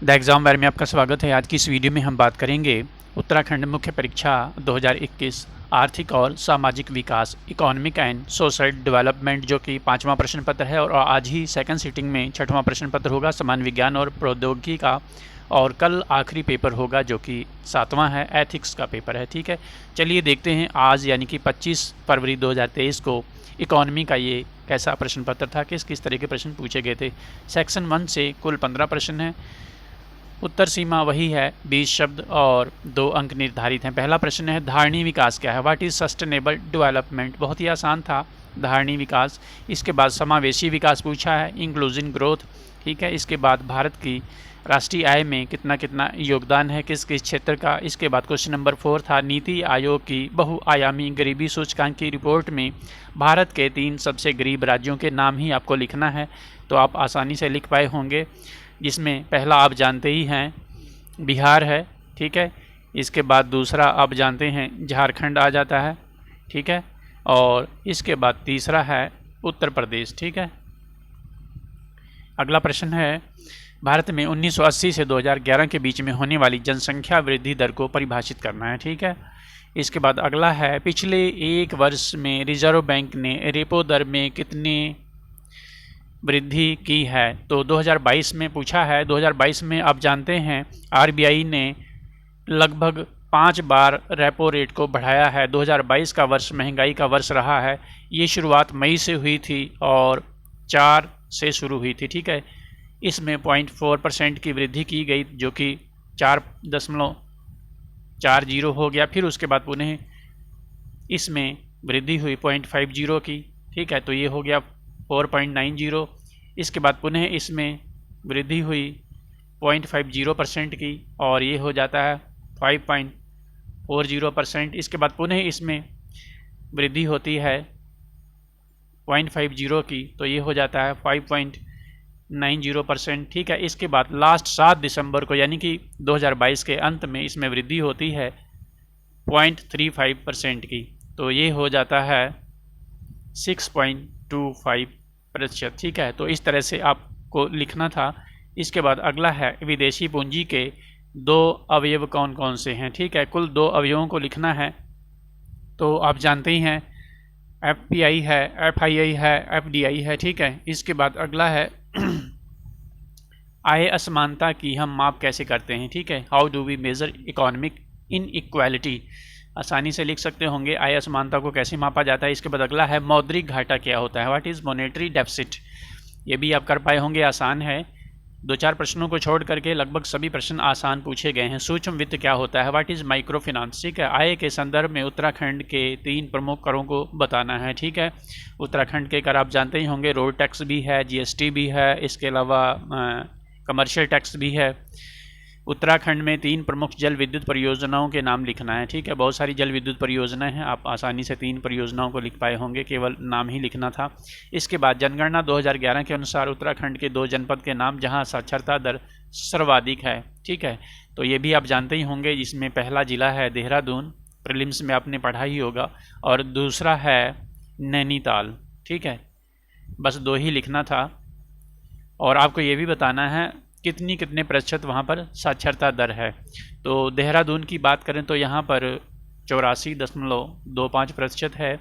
The exam wire में आपका स्वागत है। आज की इस वीडियो में हम बात करेंगे उत्तराखंड मुख्य परीक्षा 2021 आर्थिक और सामाजिक विकास इकोनॉमिक एंड सोशल डेवलपमेंट, जो कि 5वां प्रश्न पत्र है और आज ही सेकंड सिटिंग में 6वां प्रश्न पत्र होगा सामान्य विज्ञान और प्रौद्योगिकी का। और कल आखिरी पेपर होगा जो कि 7वां है, एथिक्स का पेपर है। ठीक है, चलिए देखते हैं आज यानी कि 25 फरवरी 2023 को इकोनॉमी का ये कैसा प्रश्न पत्र था, किस किस तरह के प्रश्न पूछे गए थे। सेक्शन 1 से कुल 15 प्रश्न हैं। उत्तर सीमा वही है, 20 शब्द और 2 अंक निर्धारित हैं। पहला प्रश्न है धारणीय विकास क्या है, व्हाट इज़ सस्टेनेबल डेवलपमेंट। बहुत ही आसान था, धारणीय विकास। इसके बाद समावेशी विकास पूछा है, इंक्लूसिव ग्रोथ। ठीक है, इसके बाद भारत की राष्ट्रीय आय में कितना कितना योगदान है, किस किस क्षेत्र का। इसके बाद क्वेश्चन नंबर 4 था नीति आयोग की बहुआयामी गरीबी सूचकांक की रिपोर्ट में भारत के 3 सबसे गरीब राज्यों के नाम ही आपको लिखना है, तो आप आसानी से लिख पाए होंगे। जिसमें पहला आप जानते ही हैं बिहार है। ठीक है, इसके बाद दूसरा आप जानते हैं झारखंड आ जाता है। ठीक है, और इसके बाद तीसरा है उत्तर प्रदेश। ठीक है, अगला प्रश्न है भारत में 1980 से 2011 के बीच में होने वाली जनसंख्या वृद्धि दर को परिभाषित करना है। ठीक है, इसके बाद अगला है पिछले एक वर्ष में रिजर्व बैंक ने रेपो दर में कितने वृद्धि की है, तो 2022 में पूछा है। 2022 में आप जानते हैं आरबीआई ने लगभग 5 बार रेपो रेट को बढ़ाया है। 2022 का वर्ष महंगाई का वर्ष रहा है। ये शुरुआत मई से हुई थी और 4 से शुरू हुई थी। ठीक है, इसमें 0.4% की वृद्धि की गई जो कि 4.40 हो गया। फिर उसके बाद पुनः इसमें वृद्धि हुई 0.50 की। ठीक है, तो ये हो गया 4.90। इसके बाद पुनः इसमें वृद्धि हुई 0.50% की और ये हो जाता है 5.40%। इसके बाद पुनः इसमें वृद्धि होती है 0.50 की, तो ये हो जाता है 5.90%। ठीक है, इसके बाद लास्ट 7 दिसंबर को यानी कि 2022 के अंत में इसमें वृद्धि होती है 0.35% की, तो ये हो जाता है 6.25%। ठीक है, तो इस तरह से आपको लिखना था। इसके बाद अगला है विदेशी पूंजी के 2 अवयव कौन कौन से हैं। ठीक है, कुल 2 अवयवों को लिखना है, तो आप जानते ही हैं एफपीआई है, एफआईआई है, एफडीआई है। ठीक है, इसके बाद अगला है आय असमानता की हम माप कैसे करते हैं। ठीक है, how do we measure economic inequality. आसानी से लिख सकते होंगे आय असमानता को कैसे मापा जाता है। इसके बाद अगला है मौद्रिक घाटा क्या होता है, व्हाट इज़ मॉनेटरी डेफिसिट। ये भी आप कर पाए होंगे, आसान है। 2-4 प्रश्नों को छोड़ करके लगभग सभी प्रश्न आसान पूछे गए हैं। सूक्ष्म वित्त क्या होता है, व्हाट इज़ माइक्रो फिनांस। ठीक है, आय के संदर्भ में उत्तराखंड के 3 प्रमुख करों को बताना है। ठीक है, उत्तराखंड के कर आप जानते ही होंगे, रोड टैक्स भी है, जीएसटी भी है, इसके अलावा कमर्शियल टैक्स भी है। उत्तराखंड में 3 प्रमुख जल विद्युत परियोजनाओं के नाम लिखना है। ठीक है, बहुत सारी जल विद्युत परियोजनाएं हैं, आप आसानी से 3 परियोजनाओं को लिख पाए होंगे, केवल नाम ही लिखना था। इसके बाद जनगणना 2011 के अनुसार उत्तराखंड के 2 जनपद के नाम जहां साक्षरता दर सर्वाधिक है। ठीक है, तो ये भी आप जानते ही होंगे, जिसमें पहला जिला है देहरादून, प्रीलिम्स में आपने पढ़ा ही होगा, और दूसरा है नैनीताल। ठीक है, बस 2 ही लिखना था। और आपको ये भी बताना है कितने प्रतिशत वहाँ पर साक्षरता दर है। तो देहरादून की बात करें तो यहाँ पर 84.25% है,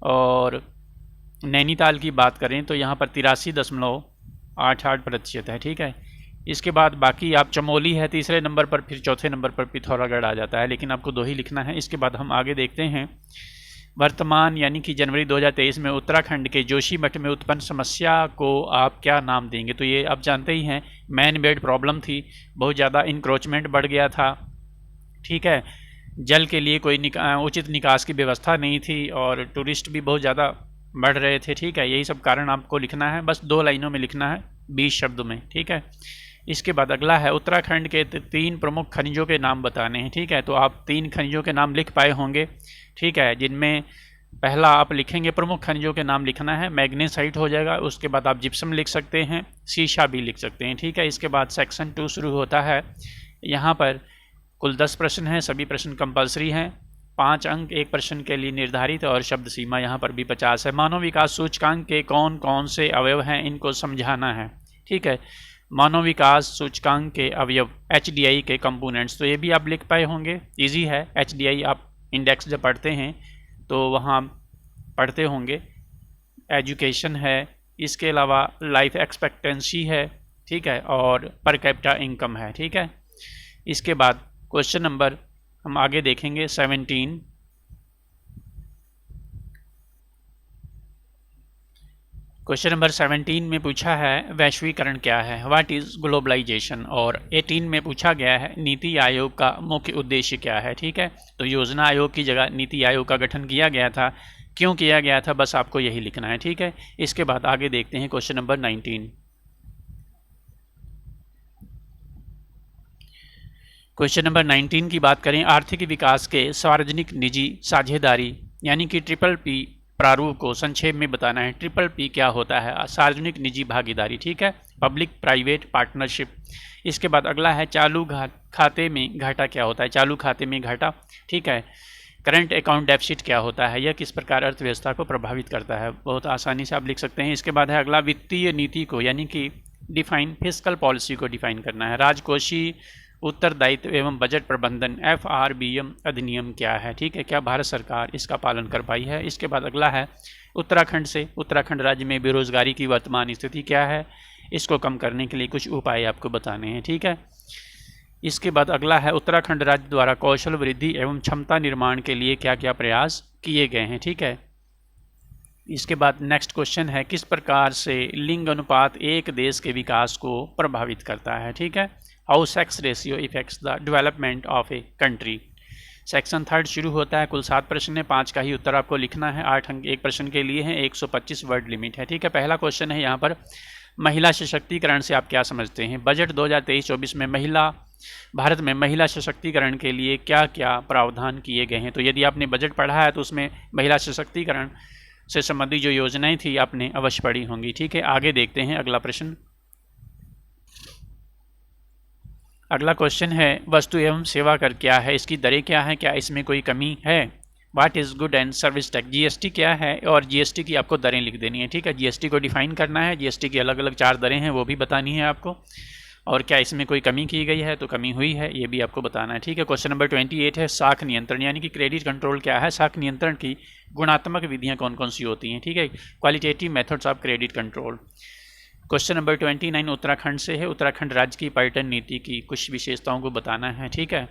और नैनीताल की बात करें तो यहाँ पर 83.88% है। ठीक है, इसके बाद बाकी आप चमोली है तीसरे नंबर पर, फिर चौथे नंबर पर पिथौरागढ़ आ जाता है, लेकिन आपको 2 ही लिखना है। इसके बाद हम आगे देखते हैं वर्तमान यानी कि जनवरी 2023 में उत्तराखंड के जोशीमठ में उत्पन्न समस्या को आप क्या नाम देंगे। तो ये आप जानते ही हैं मैन मेड प्रॉब्लम थी, बहुत ज़्यादा इंक्रोचमेंट बढ़ गया था। ठीक है, जल के लिए कोई उचित निकास की व्यवस्था नहीं थी और टूरिस्ट भी बहुत ज़्यादा बढ़ रहे थे। ठीक है, यही सब कारण आपको लिखना है, बस 2 लाइनों में लिखना है, 20 शब्दों में। ठीक है, इसके बाद अगला है उत्तराखंड के 3 प्रमुख खनिजों के नाम बताने हैं। ठीक है, तो आप 3 खनिजों के नाम लिख पाए होंगे। ठीक है, जिनमें पहला आप लिखेंगे प्रमुख खनिजों के नाम लिखना है, मैग्नेसाइट हो जाएगा। उसके बाद आप जिप्सम लिख सकते हैं, सीसा भी लिख सकते हैं। ठीक है, इसके बाद सेक्शन 2 शुरू होता है। यहाँ पर कुल 10 प्रश्न हैं, सभी प्रश्न कंपलसरी हैं। 5 अंक एक प्रश्न के लिए निर्धारित और शब्द सीमा यहाँ पर भी 50 है। मानव विकास सूचकांक के कौन कौन से अवयव हैं, इनको समझाना है। ठीक है, मानव विकास सूचकांक के अवयव HDI के कंपोनेंट्स, तो ये भी आप लिख पाए होंगे, इजी है। HDI आप इंडेक्स जब पढ़ते हैं तो वहाँ पढ़ते होंगे। एजुकेशन है, इसके अलावा लाइफ एक्सपेक्टेंसी है, ठीक है, और पर कैपिटा इनकम है, ठीक है। इसके बाद क्वेश्चन नंबर हम आगे देखेंगे 17। क्वेश्चन नंबर 17 में पूछा है वैश्वीकरण क्या है, व्हाट इज़ ग्लोबलाइजेशन, और 18 में पूछा गया है नीति आयोग का मुख्य उद्देश्य क्या है, ठीक है। तो योजना आयोग की जगह नीति आयोग का गठन किया गया था, क्यों किया गया था, बस आपको यही लिखना है, ठीक है। इसके बाद आगे देखते हैं क्वेश्चन नंबर 19। क्वेश्चन नंबर 19 की बात करें, आर्थिक विकास के सार्वजनिक निजी साझेदारी यानी कि ट्रिपल-P प्रारूप को संक्षेप में बताना है। ट्रिपल-P क्या होता है, सार्वजनिक निजी भागीदारी, ठीक है, पब्लिक प्राइवेट पार्टनरशिप। इसके बाद अगला है चालू खाते में घाटा क्या होता है, चालू खाते में घाटा, ठीक है। करंट अकाउंट डेफिसिट क्या होता है, यह किस प्रकार अर्थव्यवस्था को प्रभावित करता है, बहुत आसानी से आप लिख सकते हैं। इसके बाद है अगला वित्तीय नीति को यानी कि डिफाइन फिस्कल पॉलिसी को डिफाइन करना है। राजकोषीय उत्तरदायित्व एवं बजट प्रबंधन FRBM अधिनियम क्या है, ठीक है, क्या भारत सरकार इसका पालन कर पाई है। इसके बाद अगला है उत्तराखंड से, उत्तराखंड राज्य में बेरोजगारी की वर्तमान स्थिति क्या है, इसको कम करने के लिए कुछ उपाय आपको बताने हैं, ठीक है। इसके बाद अगला है उत्तराखंड राज्य द्वारा कौशल वृद्धि एवं क्षमता निर्माण के लिए क्या क्या प्रयास किए गए हैं, ठीक है। इसके बाद नेक्स्ट क्वेश्चन है किस प्रकार से लिंग अनुपात एक देश के विकास को प्रभावित करता है, ठीक है। How sex ratio effects the development of a country. Section 3 शुरू होता है, कुल 7 प्रश्न है, 5 का ही उत्तर आपको लिखना है, 8 अंक एक प्रश्न के लिए हैं, 125 वर्ड लिमिट है, ठीक है। पहला क्वेश्चन है यहाँ पर महिला सशक्तिकरण से आप क्या समझते हैं। बजट 2023-24 में भारत में महिला सशक्तिकरण के लिए क्या क्या प्रावधान किए गए हैं। तो यदि आपने बजट पढ़ा है तो उसमें महिला सशक्तिकरण से संबंधित जो योजनाएं थी आपने अवश्य पढ़ी होंगी, ठीक है। आगे देखते हैं अगला प्रश्न। अगला क्वेश्चन है वस्तु एवं सेवा कर क्या है, इसकी दरें क्या है, क्या इसमें कोई कमी है। What is good and service tax, GST क्या है, और GST की आपको दरें लिख देनी है, ठीक है। GST को डिफाइन करना है, GST की अलग अलग 4 दरें हैं वो भी बतानी है आपको, और क्या इसमें कोई कमी की गई है तो कमी हुई है ये भी आपको बताना है, ठीक है। क्वेश्चन नंबर 28 है साख नियंत्रण यानी कि क्रेडिट कंट्रोल क्या है, साख नियंत्रण की गुणात्मक विधियाँ कौन कौन सी होती हैं, ठीक है, qualitative methods of credit control. Question number 29 Uttarakhand से है, उत्तराखंड राज्य की पर्यटन नीति की कुछ विशेषताओं को बताना है, ठीक है।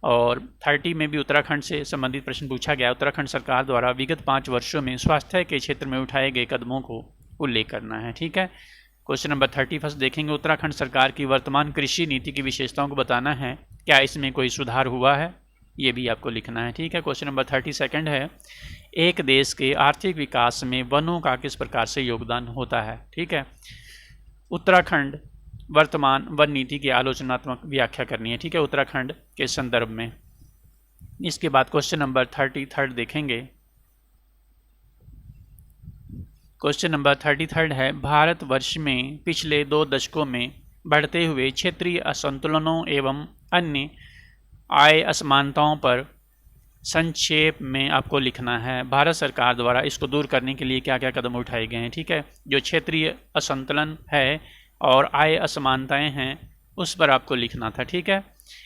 और 30 में भी उत्तराखंड से संबंधित प्रश्न पूछा गया, उत्तराखंड सरकार द्वारा विगत 5 वर्षों में स्वास्थ्य के क्षेत्र में उठाए गए कदमों को उल्लेख करना है, ठीक है। क्वेश्चन नंबर 31 देखेंगे, उत्तराखंड सरकार की वर्तमान कृषि नीति की विशेषताओं को बताना है, क्या इसमें कोई सुधार हुआ है, ये भी आपको लिखना है, ठीक है। क्वेश्चन नंबर 32 है एक देश के आर्थिक विकास में वनों का किस प्रकार से योगदान होता है, ठीक है। उत्तराखंड वर्तमान वन नीति की आलोचनात्मक व्याख्या करनी है, ठीक है, उत्तराखंड के संदर्भ में। इसके बाद क्वेश्चन नंबर 33 देखेंगे। क्वेश्चन नंबर 33 है भारतवर्ष में पिछले 2 दशकों में बढ़ते हुए क्षेत्रीय असंतुलनों एवं अन्य आय असमानताओं पर संक्षेप में आपको लिखना है, भारत सरकार द्वारा इसको दूर करने के लिए क्या क्या कदम उठाए गए हैं, ठीक है। जो क्षेत्रीय असंतुलन है और आय असमानताएं हैं उस पर आपको लिखना था, ठीक है।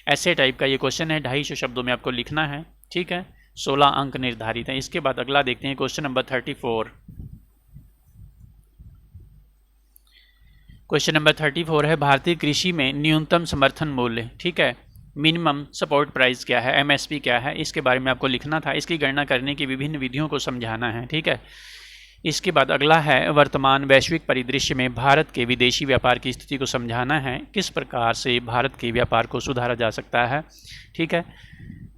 ऐसे टाइप का ये क्वेश्चन है, 250 शब्दों में आपको लिखना है, ठीक है। 16 अंक निर्धारित हैं। इसके बाद अगला देखते हैं क्वेश्चन नंबर 34। क्वेश्चन नंबर 34 है भारतीय कृषि में न्यूनतम समर्थन मूल्य, ठीक है, मिनिमम सपोर्ट प्राइस क्या है, MSP क्या है, इसके बारे में आपको लिखना था। इसकी गणना करने की विभिन्न विधियों को समझाना है, ठीक है। इसके बाद अगला है वर्तमान वैश्विक परिदृश्य में भारत के विदेशी व्यापार की स्थिति को समझाना है, किस प्रकार से भारत के व्यापार को सुधारा जा सकता है, ठीक है।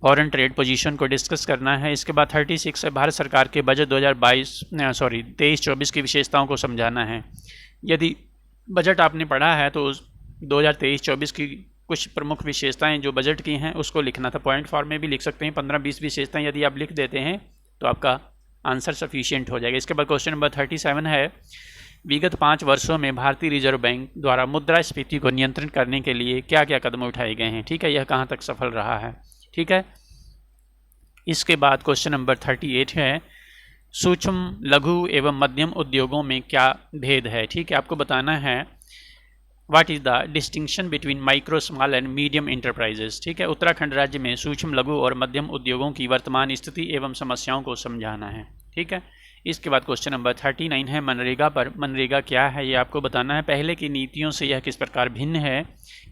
फॉरेन ट्रेड पोजीशन को डिस्कस करना है। इसके बाद 36 है भारत सरकार के बजट 23-24 की विशेषताओं को समझाना है। यदि बजट आपने पढ़ा है तो 2023-24 की कुछ प्रमुख विशेषताएं जो बजट की हैं उसको लिखना था, पॉइंट फॉर्म में भी लिख सकते हैं, 15-20 विशेषताएं यदि आप लिख देते हैं तो आपका आंसर सफिशिएंट हो जाएगा। इसके बाद क्वेश्चन नंबर 37 है विगत 5 वर्षों में भारतीय रिजर्व बैंक द्वारा मुद्रास्फीति को नियंत्रण करने के लिए क्या क्या कदम उठाए गए हैं, ठीक है, यह कहाँ तक सफल रहा है, ठीक है। इसके बाद क्वेश्चन नंबर 38 है सूक्ष्म लघु एवं मध्यम उद्योगों में क्या भेद है, ठीक है, आपको बताना है what is the distinction between micro small and medium enterprises. ठीक है, उत्तराखंड राज्य में सूक्ष्म लघु और मध्यम उद्योगों की वर्तमान स्थिति एवं समस्याओं को समझाना है। ठीक है, इसके बाद क्वेश्चन नंबर 39 है मनरेगा पर। मनरेगा क्या है ये आपको बताना है। पहले की नीतियों से यह किस प्रकार भिन्न है,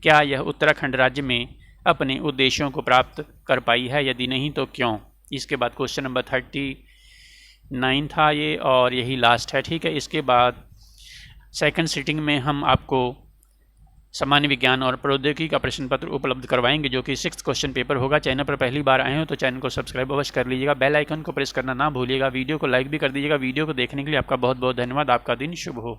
क्या यह उत्तराखंड राज्य में अपने उद्देश्यों को प्राप्त कर पाई है, यदि नहीं तो क्यों। इसके बाद क्वेश्चन नंबर 39 था ये और यही लास्ट है। ठीक है, इसके बाद सेकंड सिटिंग में हम आपको सामान्य विज्ञान और प्रौद्योगिकी का प्रश्न पत्र उपलब्ध करवाएंगे जो कि 6th क्वेश्चन पेपर होगा। चैनल पर पहली बार आए हो तो चैनल को सब्सक्राइब अवश्य कर लीजिएगा, बेल आइकन को प्रेस करना ना भूलिएगा, वीडियो को लाइक भी कर दीजिएगा। वीडियो को देखने के लिए आपका बहुत बहुत धन्यवाद। आपका दिन शुभ हो।